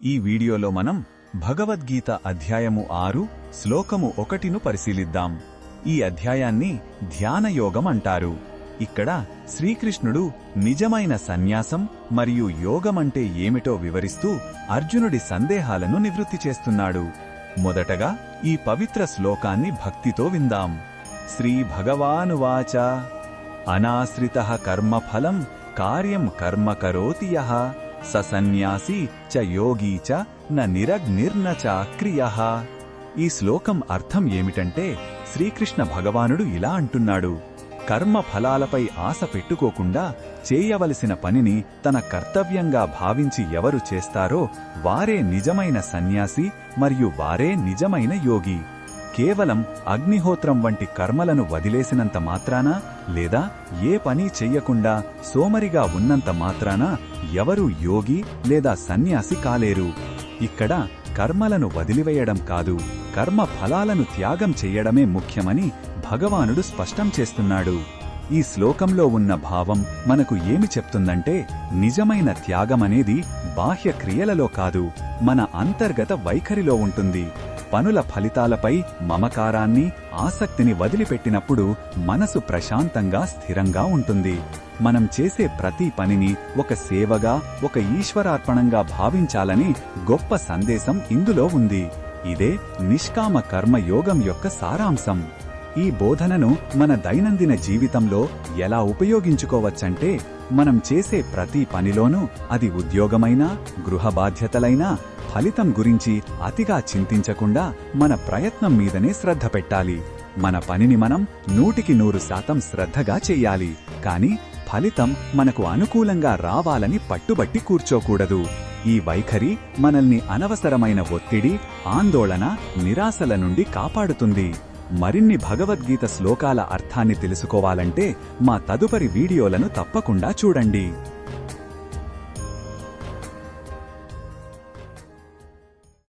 ఈ వీడియోలో మనం భగవద్గీత అధ్యాయము 6 శ్లోకము 1ను పరిశీలిద్దాం. ఈ అధ్యాయాన్ని ధ్యానయోగం అంటారు. ఇక్కడ శ్రీకృష్ణుడు నిజమైన సన్యాసం మరియు యోగమంటే ఏమిటో వివరిస్తూ అర్జునుడి సందేహాలను నివృత్తి చేస్తున్నాడు. మొదటగా ఈ పవిత్ర శ్లోకాన్ని భక్తితో విందాం. శ్రీ భగవానువాచ అనాశ్రితః కర్మఫలం కార్యం కర్మ కరోతి యః స సన్యాసి చ యోగీ చ న నిరగ్నిర్న చ క్రియః. ఈ శ్లోకం అర్థం ఏమిటంటే శ్రీకృష్ణ భగవానుడు ఇలా అంటున్నాడు: కర్మ ఫలాలపై ఆశ పెట్టుకోకుండా చేయవలసిన పనిని తన కర్తవ్యంగా భావించి ఎవరు చేస్తారో వారే నిజమైన సన్యాసి మరియు వారే నిజమైన యోగి. కేవలం అగ్నిహోత్రం వంటి కర్మలను వదిలేసినంత మాత్రాన లేదా ఏ పని చెయ్యకుండా సోమరిగా ఉన్నంత మాత్రాన ఎవరూ యోగి లేదా సన్యాసి కాలేరు. ఇక్కడ కర్మలను వదిలివేయడం కాదు, కర్మ ఫలాలను త్యాగం చెయ్యడమే ముఖ్యమని భగవానుడు స్పష్టం చేస్తున్నాడు. ఈ శ్లోకంలో ఉన్న భావం మనకు ఏమి చెప్తుందంటే, నిజమైన త్యాగమనేది బాహ్య క్రియలలో కాదు, మన అంతర్గత వైఖరిలో ఉంటుంది. పనుల ఫలితాలపై మమకారాన్ని, ఆసక్తిని వదిలిపెట్టినప్పుడు మనసు ప్రశాంతంగా స్థిరంగా ఉంటుంది. మనం చేసే ప్రతి పనిని ఒక సేవగా, ఒక ఈశ్వరార్పణంగా భావించాలని గొప్ప సందేశం ఇందులో ఉంది. ఇదే నిష్కామ కర్మ యోగం యొక్క సారాంశం. ఈ బోధనను మన దైనందిన జీవితంలో ఎలా ఉపయోగించుకోవచ్చంటే, మనం చేసే ప్రతి పనిలోనూ, అది ఉద్యోగమైనా గృహ బాధ్యతలైనా, ఫలితం గురించి అతిగా చింతించకుండా మన ప్రయత్నం మీదనే శ్రద్ధ పెట్టాలి. మన పనిని మనం 100% శ్రద్ధగా చెయ్యాలి. కాని ఫలితం మనకు అనుకూలంగా రావాలని పట్టుబట్టి కూర్చోకూడదు. ఈ వైఖరి మనల్ని అనవసరమైన ఒత్తిడి, ఆందోళన, నిరాశల నుండి కాపాడుతుంది. మరిన్ని భగవద్గీత శ్లోకాల అర్థాన్ని తెలుసుకోవాలంటే మా తదుపరి వీడియోలను తప్పకుండా చూడండి.